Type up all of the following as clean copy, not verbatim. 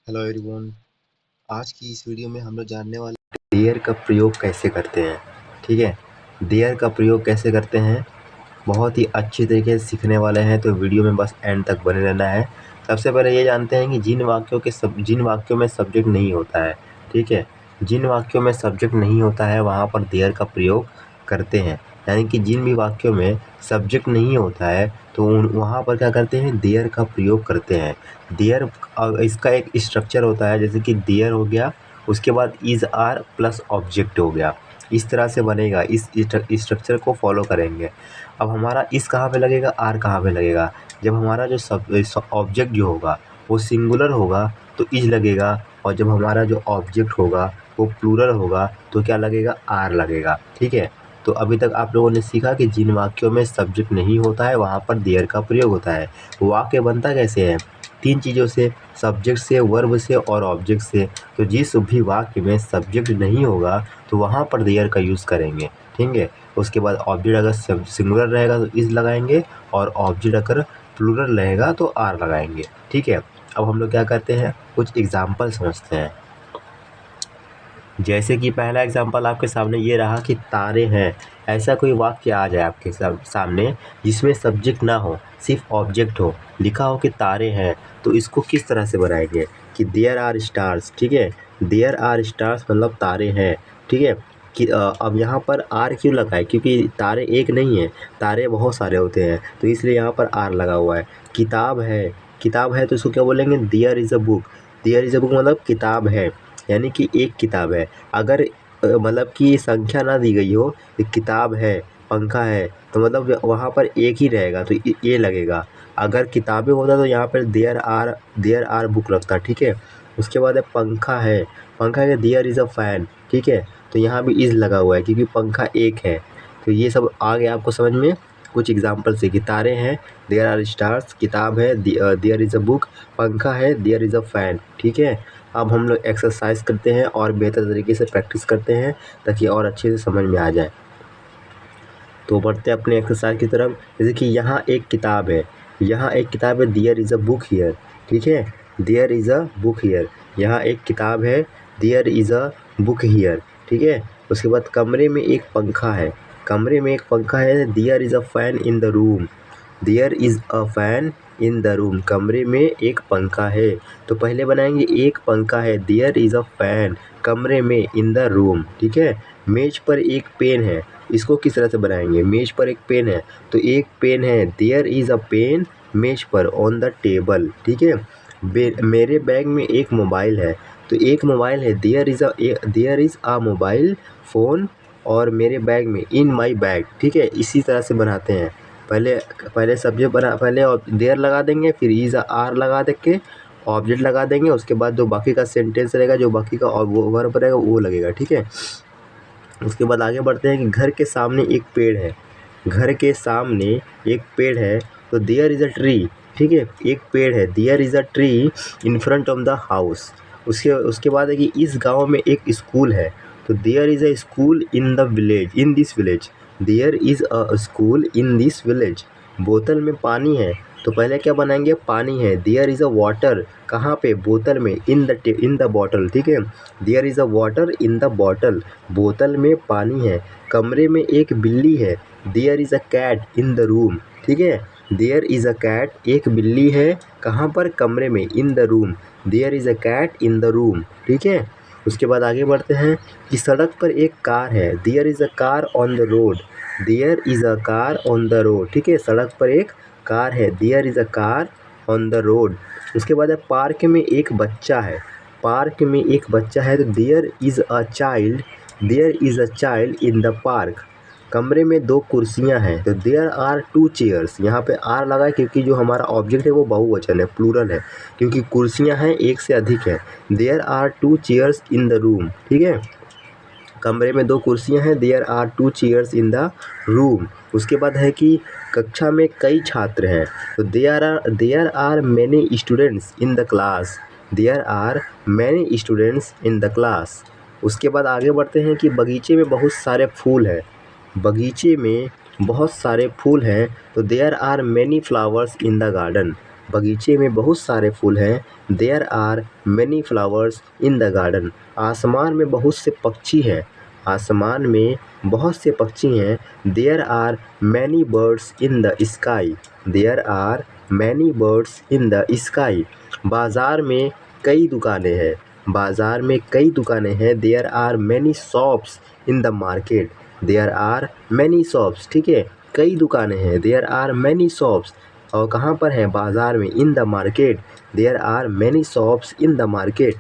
Hello everyone. आज की इस वीडियो में हम लोग जानने वाले हैं देयर का प्रयोग कैसे करते हैं। ठीक है, देयर का प्रयोग कैसे करते हैं, बहुत ही अच्छी तरीके से सीखने वाले हैं, तो वीडियो में बस एंड तक बने रहना है। सबसे पहले ये जानते हैं कि जिन वाक्यों में सब्जेक्ट नहीं होता है, ठीक है, जिन वाक्यों में सब्जेक्ट नहीं होता है वहाँ पर देयर का प्रयोग करते हैं। यानी कि जिन भी वाक्यों में सब्जेक्ट नहीं होता है तो वहाँ पर क्या करते हैं, देयर का प्रयोग करते हैं। देयर इसका एक स्ट्रक्चर होता है, जैसे कि देयर हो गया, उसके बाद इज़ आर प्लस ऑब्जेक्ट हो गया, इस तरह से बनेगा। इस स्ट्रक्चर को फॉलो करेंगे। अब हमारा इस कहाँ पे लगेगा, आर कहाँ पे लगेगा, जब हमारा जो ऑब्जेक्ट जो होगा वो सिंगुलर होगा तो इज लगेगा, और जब हमारा जो ऑब्जेक्ट होगा वो प्लूरल होगा तो क्या लगेगा, आर लगेगा। ठीक है, तो अभी तक आप लोगों ने सीखा कि जिन वाक्यों में सब्जेक्ट नहीं होता है वहाँ पर देयर का प्रयोग होता है। वाक्य बनता कैसे है, तीन चीज़ों से, सब्जेक्ट से, वर्ब से और ऑब्जेक्ट से। तो जिस भी वाक्य में सब्जेक्ट नहीं होगा तो वहाँ पर देयर का यूज़ करेंगे। ठीक है, उसके बाद ऑब्जेक्ट अगर सिंगुलर रहेगा तो इज लगाएंगे, और ऑब्जेक्ट अगर प्लूरल रहेगा तो आर लगाएंगे। ठीक है, अब हम लोग क्या करते हैं, कुछ एग्जाम्पल समझते हैं। जैसे कि पहला एग्जाम्पल आपके सामने ये रहा कि तारे हैं। ऐसा कोई वाक्य आ जाए आपके सामने जिसमें सब्जेक्ट ना हो, सिर्फ ऑब्जेक्ट हो, लिखा हो कि तारे हैं, तो इसको किस तरह से बनाएंगे कि देयर आर स्टार्स। ठीक है, देयर आर स्टार्स मतलब तारे हैं। ठीक है, कि अब यहाँ पर आर क्यों लगा है, क्योंकि तारे एक नहीं है, तारे बहुत सारे होते हैं, तो इसलिए यहाँ पर आर लगा हुआ है। किताब है, किताब है तो इसको क्या बोलेंगे, there is a book. There is a book मतलब किताब है, यानी कि एक किताब है। अगर मतलब कि संख्या ना दी गई हो, एक किताब है, पंखा है, तो मतलब वहाँ पर एक ही रहेगा तो ये लगेगा। अगर किताबें होता तो यहाँ पर देयर आर बुक लगता। ठीक है, उसके बाद है पंखा है, पंखा है देयर इज़ अ फैन। ठीक है, तो यहाँ भी इज़ लगा हुआ है क्योंकि पंखा एक है। तो ये सब आ गया आपको समझ में। कुछ एग्जाम्पल से, कि तारे हैं, देयर आर स्टार्स, किताब है, देयर इज़ अ बुक, पंखा है, देयर इज़ अ फैन। ठीक है, अब हम लोग एक्सरसाइज करते हैं और बेहतर तरीके से प्रैक्टिस करते हैं ताकि और अच्छे से समझ में आ जाए। तो बढ़ते हैं अपने एक्सरसाइज की तरफ। जैसे कि यहाँ एक किताब है, यहाँ एक किताब है, there is a book here. ठीक है, there is a book here, यहाँ एक किताब है, there is a book here. ठीक है, उसके बाद कमरे में एक पंखा है, कमरे में एक पंखा है, there is a fan in the room. There is a fan in the room, कमरे में एक पंखा है। तो पहले बनाएंगे एक पंखा है, देयर इज़ अ फैन, कमरे में, इन द रूम। ठीक है, मेज पर एक पेन है, इसको किस तरह से बनाएंगे, मेज पर एक पेन है तो एक पेन है, देयर इज़ अ पेन मेज पर, ऑन द टेबल। ठीक है, मेरे बैग में एक मोबाइल है, तो एक मोबाइल है, there is a mobile phone, और मेरे बैग में, इन माई बैग। ठीक है, इसी तरह से बनाते हैं। पहले पहले सब्जेक्ट बना, पहले देयर लगा देंगे, फिर इज़ आर लगा दे के ऑब्जेक्ट लगा देंगे, उसके बाद जो बाकी का सेंटेंस रहेगा, जो बाकी का वो वर्ब रहेगा वो लगेगा। ठीक है, उसके बाद आगे बढ़ते हैं कि घर के सामने एक पेड़ है, घर के सामने एक पेड़ है, तो देयर इज़ अ ट्री। ठीक है, एक पेड़ है, there is a tree in front of the house. उसके बाद है कि इस गांव में एक स्कूल है, तो there is a school in the village, in this village. There is a school in this village. बोतल में पानी है, तो पहले क्या बनाएंगे, पानी है, देयर इज़ अ वाटर, कहाँ पे, बोतल में, इन द बॉटल। ठीक है, there is a water in the bottle, बोतल में पानी है। कमरे में एक बिल्ली है, there is a cat in the room. ठीक है, देयर इज़ अ कैट, एक बिल्ली है, कहाँ पर, कमरे में, in the room, there is a cat in the room. ठीक है, उसके बाद आगे बढ़ते हैं कि सड़क पर एक कार है, there is a car on the road, there is a car on the road. ठीक है, सड़क पर एक कार है, there is a car on the road. उसके बाद है पार्क में एक बच्चा है, पार्क में एक बच्चा है, तो there is a child, there is a child in the park. कमरे में दो कुर्सियां हैं, तो देयर आर टू चेयर्स, यहाँ पे आर लगा है क्योंकि जो हमारा ऑब्जेक्ट है वो बहुवचन है, प्लूरल है, क्योंकि कुर्सियां हैं एक से अधिक है। There are two chairs in the room. ठीक है, कमरे में दो कुर्सियां हैं, there are two chairs in the room. उसके बाद है कि कक्षा में कई छात्र हैं, तो there are many students in the class, there are many students in the class. उसके बाद आगे बढ़ते हैं कि बगीचे में बहुत सारे फूल हैं, बगीचे में बहुत सारे फूल हैं, तो there are many flowers in the garden. बगीचे में बहुत सारे फूल हैं। There are many flowers in the garden. आसमान में बहुत से पक्षी हैं। आसमान में बहुत से पक्षी हैं। There are many birds in the sky. There are many birds in the sky. बाजार में कई दुकानें हैं। बाजार में कई दुकानें हैं। There are many shops in the market. There are many shops, ठीक है, कई दुकानें हैं। देयर आर मैनी शॉप्स, और कहाँ पर है, बाजार में। In the market, there are many shops in the market.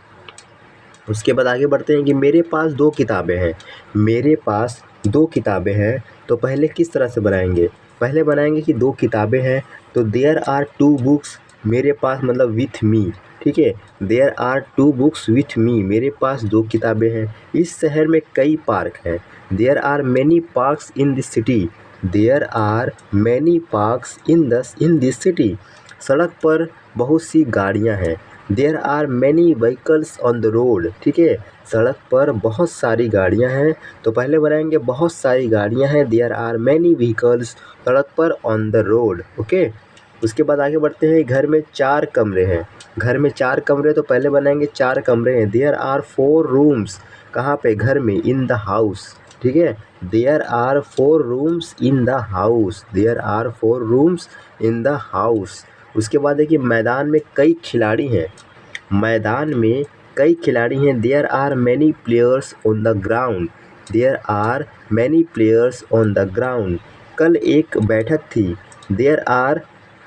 उसके बाद आगे बढ़ते हैं कि मेरे पास 2 किताबें हैं। मेरे पास 2 किताबें हैं, तो पहले किस तरह से बनाएंगे? पहले बनाएंगे कि 2 किताबें हैं, तो देयर आर 2 बुक्स, मेरे पास मतलब विथ मी, ठीक है। There are 2 books with me, मेरे पास 2 किताबें हैं। इस शहर में कई पार्क हैं। There are many parks in this city. There are many parks in this city. सड़क पर बहुत सी गाड़ियाँ हैं। There are many vehicles on the road, ठीक है, सड़क पर बहुत सारी गाड़ियाँ हैं। तो पहले बनाएंगे बहुत सारी गाड़ियाँ हैं। देयर आर मैनी व्हीकल्स सड़क पर ऑन द रोड, ओके। उसके बाद आगे बढ़ते हैं। घर में 4 कमरे हैं। घर में 4 कमरे, तो पहले बनाएंगे 4 कमरे हैं। देयर आर 4 रूम्स, कहाँ पे, घर में। इन द हाउस, ठीक है। There are 4 rooms in the house. There are 4 rooms in the house. उसके बाद है कि मैदान में कई खिलाड़ी हैं। मैदान में कई खिलाड़ी हैं। There are many players on the ground. There are many players on the ground. कल एक बैठक थी।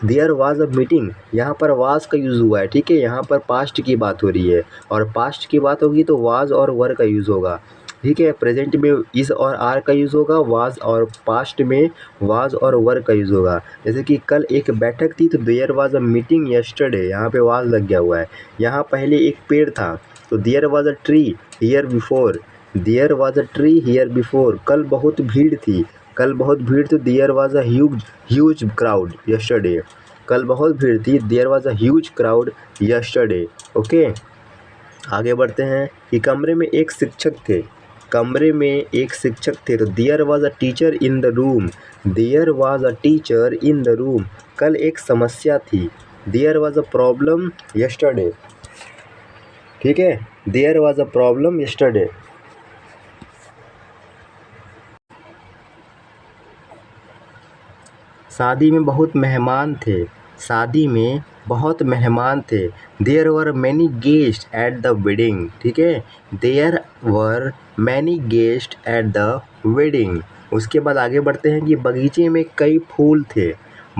देयर वाज अ मीटिंग, यहाँ पर वाज का यूज़ हुआ है, ठीक है। यहाँ पर पास्ट की बात हो रही है, और पास्ट की बात होगी तो वाज और वर का यूज़ होगा, ठीक है। प्रेजेंट में इज़ और आर का यूज़ होगा वाज, और पास्ट में वाज और वर का यूज़ होगा। जैसे कि कल एक बैठक थी, तो there was a meeting yesterday, यहाँ पे वाज लग गया हुआ है। यहाँ पहले एक पेड़ था, तो there was a tree here before. There was a tree here before. कल बहुत भीड़ थी। कल बहुत भीड़ थी, there was a huge crowd yesterday. कल बहुत भीड़ थी, there was a huge crowd yesterday, okay. आगे बढ़ते हैं कि कमरे में एक शिक्षक थे। कमरे में एक शिक्षक थे, तो there was a teacher in the room. There was a teacher in the room. कल एक समस्या थी। There was a problem yesterday, ठीक है। There was a problem yesterday. शादी में बहुत मेहमान थे। शादी में बहुत मेहमान थे। There were many guest at the wedding, ठीक है। There were many guest at the wedding. उसके बाद आगे बढ़ते हैं कि बगीचे में कई फूल थे।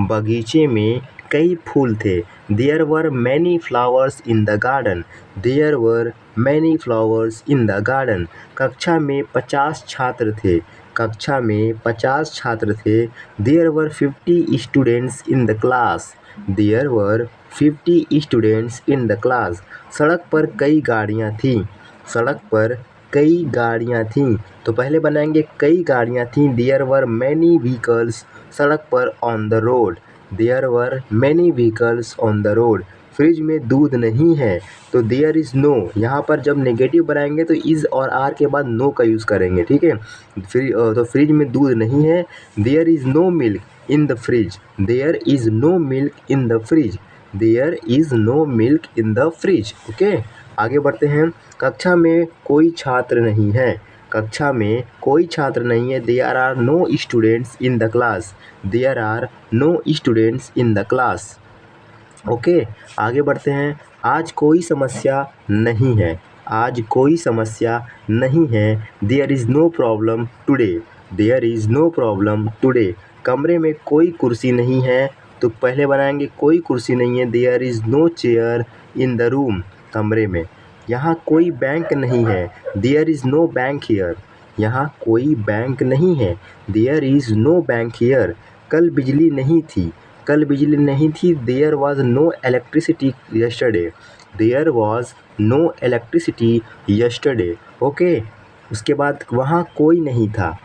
बगीचे में कई फूल थे। There were many flowers in the garden. There were many flowers in the garden. कक्षा में 50 छात्र थे। कक्षा में 50 छात्र थे। There were 50 students in the class. There were 50 students in the class. सड़क पर कई गाड़ियाँ थीं। सड़क पर कई गाड़ियाँ थीं, तो पहले बनाएंगे कई गाड़ियाँ थीं। देयर वर मैनी व्हीकल्स सड़क पर on the road. There were many vehicles on the road. Fridge में दूध नहीं है, तो देयर इज़ नो, यहाँ पर जब नेगेटिव बनाएंगे तो इज़ और आर के बाद नो का यूज़ करेंगे, ठीक है। तो फ्रिज में दूध नहीं है। There is no milk in the fridge. There is no milk in the fridge. There is no milk in the fridge, okay. आगे बढ़ते हैं। कक्षा में कोई छात्र नहीं है। कक्षा में कोई छात्र नहीं है। There are no students in the class. There are no students in the class, okay. आगे बढ़ते हैं। आज कोई समस्या नहीं है। आज कोई समस्या नहीं है। There is no problem today. There is no problem today. कमरे में कोई कुर्सी नहीं है, तो पहले बनाएंगे कोई कुर्सी नहीं है। There is no chair in the room. कमरे में। यहाँ कोई बैंक नहीं है। There is no bank here. यहाँ कोई बैंक नहीं है। There is no bank here. कल बिजली नहीं थी। कल बिजली नहीं थी। There was no electricity yesterday. There was no electricity yesterday, okay. उसके बाद वहाँ कोई नहीं था।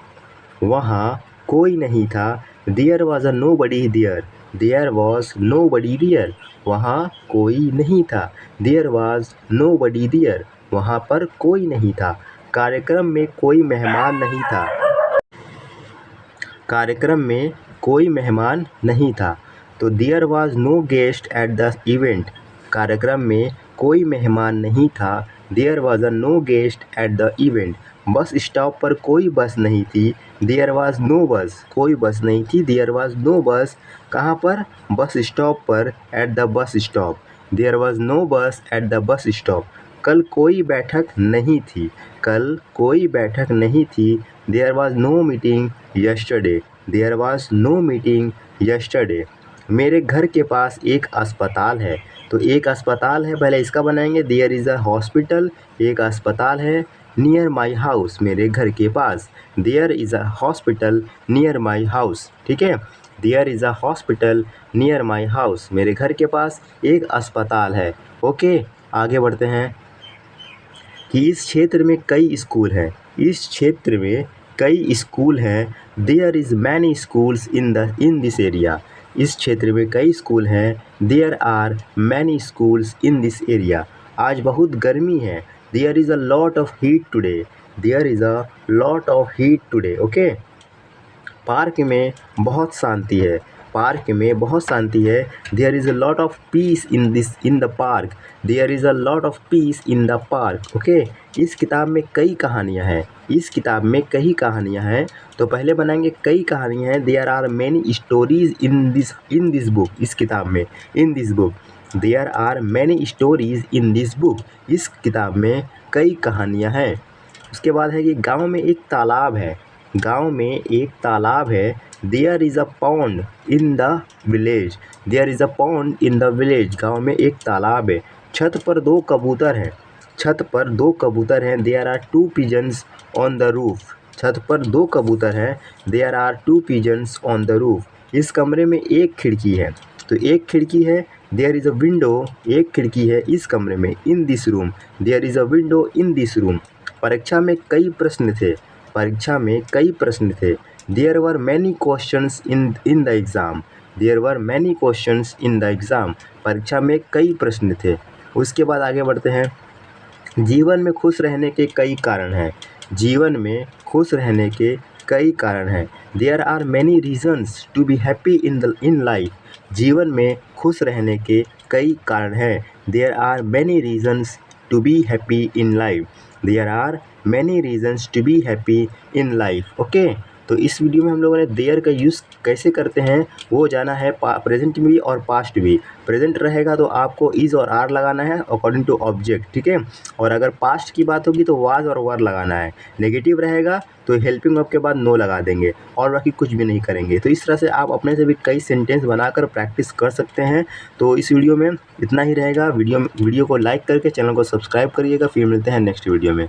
वहाँ कोई नहीं था। There was a nobody there. There was nobody there. वहाँ कोई नहीं था। There was nobody there. वहाँ पर कोई नहीं था। कार्यक्रम में कोई मेहमान नहीं था। कार्यक्रम में कोई मेहमान नहीं था। तो there was no guest at the event, कार्यक्रम में कोई मेहमान नहीं था। There was no guest at the event, bus stop पर कोई बस नहीं थी। देयर वाज नो बस, कोई बस नहीं थी। देयर वाज नो बस, कहाँ पर? बस स्टॉप पर, at the bus stop. There was no bus at the bus stop, कल कोई बैठक नहीं थी। कल कोई बैठक नहीं थी। There was no meeting yesterday. There was no meeting yesterday, मेरे घर के पास एक अस्पताल है। तो एक अस्पताल है, पहले इसका बनाएंगे। देयर इज़ अ हॉस्पिटल, एक अस्पताल है। नियर माई हाउस, मेरे घर के पास। There is a hospital near my house, ठीक है। There is a hospital near my house, मेरे घर के पास एक अस्पताल है। ओके, आगे बढ़ते हैं कि इस क्षेत्र में कई स्कूल हैं। इस क्षेत्र में कई स्कूल हैं। There is many schools in this area, इस क्षेत्र में कई स्कूल हैं। There are many schools in this area, आज बहुत गर्मी है। There is a lot of heat today, there is a lot of heat today. Okay, park में बहुत शांति है। पार्क में बहुत शांति है। There is a lot of peace in the park, there is a lot of peace in the park. Okay, इस किताब में कई कहानियाँ हैं। इस किताब में कई कहानियाँ हैं। तो पहले बनाएंगे कई कहानियाँ हैं। There are many stories in this book, इस किताब में, in this book. There are many stories in this book, इस किताब में कई कहानियाँ हैं। उसके बाद है कि गाँव में एक तालाब है। गाँव में एक तालाब है। There is a pond in the village, there is a pond in the village, गाँव में एक तालाब है। छत पर दो कबूतर हैं। छत पर दो कबूतर हैं। There are two pigeons on the roof, छत पर दो कबूतर हैं। There are two pigeons on the roof, इस कमरे में एक खिड़की है। तो एक खिड़की है। देयर इज़ अ विंडो, एक खिड़की है इस कमरे में। In this room, there is a window in this room, परीक्षा में कई प्रश्न थे। परीक्षा में कई प्रश्न थे। There were many questions in the exam, there were many questions in the exam, परीक्षा में कई प्रश्न थे। उसके बाद आगे बढ़ते हैं। जीवन में खुश रहने के कई कारण हैं। जीवन में खुश रहने के कई कारण हैं। There are many reasons to be happy in life, जीवन में खुश रहने के कई कारण हैं। There are many reasons to be happy in life, there are many reasons to be happy in life. Okay, तो इस वीडियो में हम लोगों ने देयर का यूज़ कैसे करते हैं वो जाना है। प्रेजेंट में भी और पास्ट भी। प्रेजेंट रहेगा तो आपको इज़ और आर लगाना है अकॉर्डिंग टू ऑब्जेक्ट, ठीक है। और अगर पास्ट की बात होगी तो वाज और वर लगाना है। नेगेटिव रहेगा तो हेल्पिंग वर्ब के बाद नो लगा देंगे और बाकी कुछ भी नहीं करेंगे। तो इस तरह से आप अपने से भी कई सेंटेंस बनाकर प्रैक्टिस कर सकते हैं। तो इस वीडियो में इतना ही रहेगा। वीडियो को लाइक करके चैनल को सब्सक्राइब करिएगा। फिर मिलते हैं नेक्स्ट वीडियो में।